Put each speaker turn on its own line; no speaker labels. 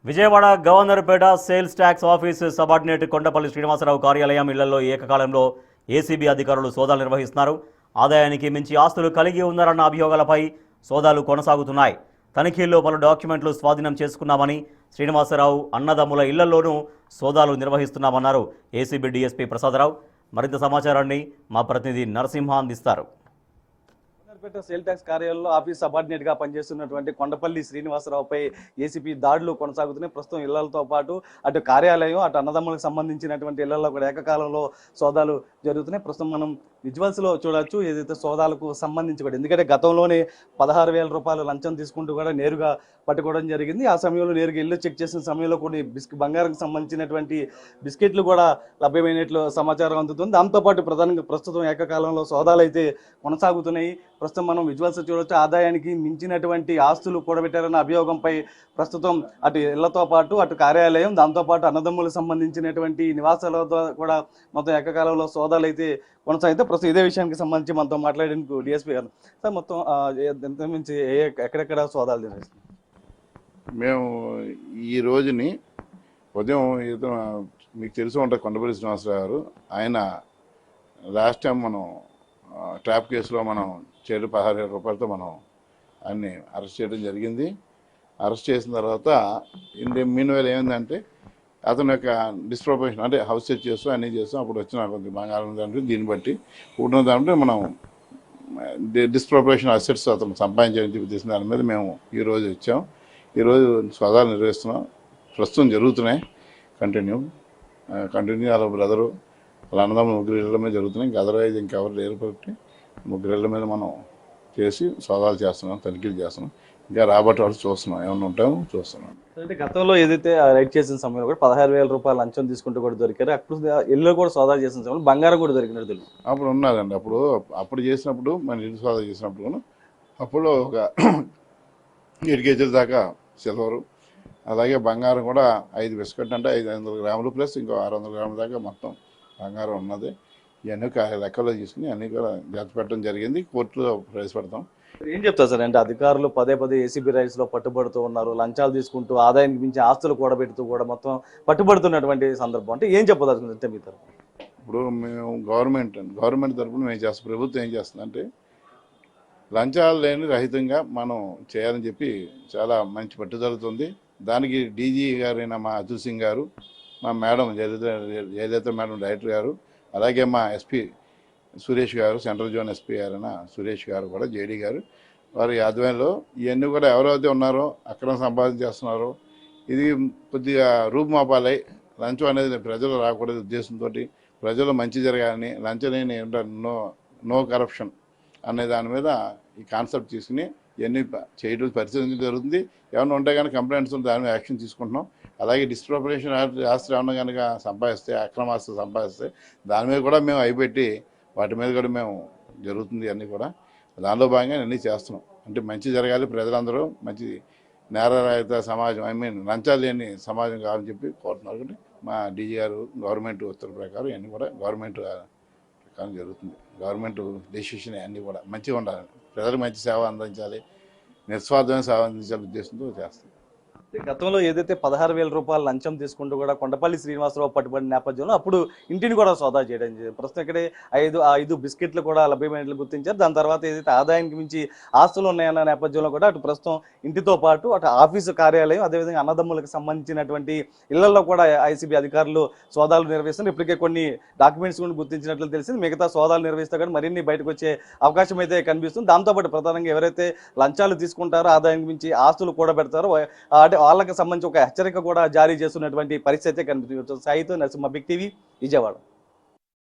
Vijayawada Governorpet sales tax office subordinate Kondapalli Srinivasarao కార్యాలయం ఇళ్లలో ఏకకాలంలో ఏసీబీ అధికారులు సోదాలు నిర్వహిస్తున్నారు. ఆదాయానికి మించి ఆస్తులు కలిగి ఉన్నారన్న అభియోగాలపై సోదాలు కొనసాగుతున్నాయి. తనిఖీల్లో పలు డాక్యుమెంట్లు స్వాధీనం చేసుకున్నామని, శ్రీనివాసరావు అన్నదమ్ముల ఇళ్లలోనూ సోదాలు నిర్వహిస్తున్నామన్నారు ఏసీబీ డీఎస్పీ ప్రసాదరావు. మరింత సమాచారాన్ని మా ప్రతినిధి నరసింహ అందిస్తారు.
సేల్ ట్యాక్స్ కార్యాలయంలో ఆఫీస్ సబార్డినేట్ గా పనిచేస్తున్నటువంటి కొండపల్లి శ్రీనివాసరావుపై ఏసీబీ దాడులు కొనసాగుతున్నాయి. ప్రస్తుతం ఇళ్లతో పాటు అటు కార్యాలయం, అటు అన్నదమ్ములకు సంబంధించినటువంటి ఇళ్లలో కూడా ఏకకాలంలో సోదాలు జరుగుతున్నాయి. ప్రస్తుతం మనం విజువల్స్ లో చూడొచ్చు. ఏదైతే సోదాలకు సంబంధించి కూడా, ఎందుకంటే గతంలోనే 16,000 రూపాయలు లంచం తీసుకుంటూ కూడా నేరుగా పట్టుకోవడం జరిగింది. ఆ సమయంలో నేరుగా ఇల్లు చెక్ చేసిన సమయంలో కొన్ని బంగారంకి సంబంధించినటువంటి బిస్కెట్లు కూడా లభ్యమైనట్లు సమాచారం అందుతుంది. దాంతోపాటు ప్రస్తుతం ఏకకాలంలో సోదాలు అయితే కొనసాగుతున్నాయి. ప్రస్తుతం మనం విజువల్స్ చూడొచ్చు. ఆదాయానికి మించినటువంటి ఆస్తులు కూడబెట్టారన్న అభియోగంపై ప్రస్తుతం అటు ఇళ్లతో పాటు అటు కార్యాలయం, దాంతోపాటు అన్నదమ్ములకు సంబంధించినటువంటి నివాసాలతో కూడా మొత్తం ఏకకాలంలో సోదాలు అయితే కొనసాగితే ప్రస్తుతం ఇదే విషయానికి సంబంధించి మనతో మాట్లాడేందుకు డిఎస్పీ గారు. సార్, మొత్తం ఎంత మించి ఎక్కడెక్కడ సోదాలు నిర్వహిస్తారు?
మేము ఈ రోజుని ఉదయం ఏదో మీకు తెలిసి ఉంటుంది, కొండపల్లి శ్రీనివాసరావు గారు. ఆయన లాస్ట్ టైం మనం ట్రాప్ కేసులో మనం 16,000 రూపాయలతో మనం ఆయన్ని అరెస్ట్ చేయడం జరిగింది. అరెస్ట్ చేసిన తర్వాత మీన్వేల్ ఏమైందంటే అతని యొక్క డిస్ప్రొపోర్షన్, అంటే హౌస్ చెక్ చేస్తాం, అన్నీ చేస్తాం. అప్పుడు వచ్చిన కొంత బంగారం దాంట్లో దీన్ని బట్టి ఉన్న దాంట్లో మనం డిస్ప్రొపోర్షన్ అసెట్స్ అతను సంపాదించడానికి తెలిసిన దాని మీద మేము ఈరోజు వచ్చాం. ఈరోజు సోదాలు నిర్వహిస్తున్నాం. ప్రస్తుతం జరుగుతున్నాయి. కంటిన్యూ వాళ్ళ బ్రదరు, వాళ్ళ అన్నదమ్ములు ముగ్గురు ఇళ్ళ మీద జరుగుతున్నాయి. ఇంకా అదర్వైజ్ ఇంకెవరు లేరు కాబట్టి ముగ్గురు ఇళ్ళ మీద మనం చేసి సోదాలు చేస్తున్నాం, తనిఖీలు చేస్తున్నాం. ఇంకా రాబట్టి వాళ్ళు చూస్తున్నాం, ఏమన్నా ఉంటామో చూస్తున్నాం.
అంటే గతంలో ఏదైతే రైడ్ చేసిన సమయంలో కూడా 16,000 రూపాయలు లంచం తీసుకుంటూ కూడా దొరికారు. అప్పుడు ఇల్లు కూడా సోదాలు చేసిన సమయంలో బంగారం కూడా దొరికినట్టు తెలుసు.
అప్పుడు ఉన్నదండి. అప్పుడు చేసినప్పుడు మన ఇల్లు సోదా చేసినప్పుడు అప్పుడు ఒక 7 కేజీల దాకా సిల్వరు, అలాగే బంగారం కూడా 5 బిస్కెట్ అంటే 500 గ్రాములు ప్లస్ ఇంకో 600 గ్రాముల దాకా మొత్తం బంగారం ఉన్నది. ఇవన్నీ లెక్కలో తీసుకుని అన్నీ కూడా జాగ్రత్త పెట్టడం జరిగింది. కోర్టులో ప్రవేశపెడతాం.
ఏం చెప్తారు సార్? అంటే అధికారులు పదే ఏసీబీ రైడ్స్ లో పట్టుబడుతూ ఉన్నారు, లంచాలు తీసుకుంటూ ఆదాయానికి మించి ఆస్తులు కూడబెడుతూ కూడా మొత్తం పట్టుబడుతున్నటువంటి సందర్భం, అంటే ఏం చెప్పదలుచుకుంటే మీ తరఫున?
ఇప్పుడు మేము గవర్నమెంట్ తరఫున మేము చేస్తాం. ప్రభుత్వం ఏం చేస్తుందంటే లంచాలు లేని రహితంగా మనం చేయాలని చెప్పి చాలా మంచి పట్టుదలతుంది. దానికి డీజీ గారైన మా అతుల్ సింగ్ గారు, మా మేడం జయలలిత మేడం డైరెక్టర్ గారు, అలాగే మా ఎస్పీ సురేష్ గారు, సెంట్రల్ జోన్ ఎస్పీ గారైన సురేష్ గారు కూడా, జేడీ గారు, వారి ఆధ్వర్యంలో ఇవన్నీ కూడా ఎవరైతే ఉన్నారో అక్రమ సంపాదన చేస్తున్నారో ఇది కొద్దిగా రూపుమాపాలై లంచం అనేది ప్రజలు రాకూడదు ఉద్దేశంతో, ప్రజలు మంచి జరగాలని, లంచలేని నో కరప్షన్ అనే దాని మీద ఈ కాన్సెప్ట్ తీసుకుని ఇవన్నీ చేయడం పరిశీలించడం జరుగుతుంది. ఏమైనా ఉంటే కనుక కంప్లైంట్స్ దాని మీద యాక్షన్ తీసుకుంటున్నాం. అలాగే డిస్ప్రొపోర్షన్ ఆస్తి ఏమన్నా కనుక సంపాదిస్తే, అక్రమాస్తులు సంపాదిస్తే దాని మీద కూడా మేము అయిపెట్టి వాటి మీద కూడా మేము జరుగుతుంది. అన్నీ కూడా దానిలో భాగంగా అన్నీ చేస్తున్నాం. అంటే మంచి జరగాలి, ప్రజలందరూ మంచి నేరరహిత సమాజం, లంచాలు లేని సమాజం కావాలని చెప్పి కోరుతున్నారు. కాబట్టి మా డీజీ గారు గవర్నమెంట్ ఉత్తర్వుల ప్రకారం ఇవన్నీ కూడా గవర్నమెంట్ ప్రకారం జరుగుతుంది. గవర్నమెంట్ డెసిషన్ అన్నీ కూడా మంచిగా ఉండాలి, ప్రజలకు మంచి సేవ అందించాలి, నిస్వార్థమైన సేవ అందించాలి ఉద్దేశంతో చేస్తాం.
గతంలో ఏదైతే 16,000 రూపాయలు లంచం తీసుకుంటూ కూడా కొండపల్లి శ్రీనివాసరావు పట్టుబడిన నేపథ్యంలో అప్పుడు ఇంటిని కూడా సోదా చేయడం జరిగింది. ప్రస్తుతం ఇక్కడే 5 బిస్కెట్లు కూడా లభ్యమైనట్లు గుర్తించారు. దాని తర్వాత ఏదైతే ఆదాయానికి మించి ఆస్తులు ఉన్నాయన్న నేపథ్యంలో కూడా అటు ప్రస్తుతం ఇంటితో పాటు అటు ఆఫీసు కార్యాలయం, అదేవిధంగా అన్నదమ్ములకు సంబంధించినటువంటి ఇళ్లలో కూడా ఐసీబీ అధికారులు సోదాలు నిర్వహిస్తున్నారు. ఇప్పటికే కొన్ని డాక్యుమెంట్స్ కూడా గుర్తించినట్లు తెలిసింది. మిగతా సోదాలు నిర్వహిస్తే కానీ మరిన్ని బయటకు వచ్చే అవకాశం అయితే కనిపిస్తుంది. దాంతోపాటు ప్రధానంగా ఎవరైతే లంచాలు తీసుకుంటారో, ఆదాయానికి మించి ఆస్తులు కూడా పెడతారో అంటే వాళ్ళకి సంబంధించి ఒక హెచ్చరిక కూడా జారీ చేస్తున్నటువంటి పరిస్థితి కనిపిస్తుంది. సాయితో నరసింహ, బిగ్ టీవీ, విజయవాడ.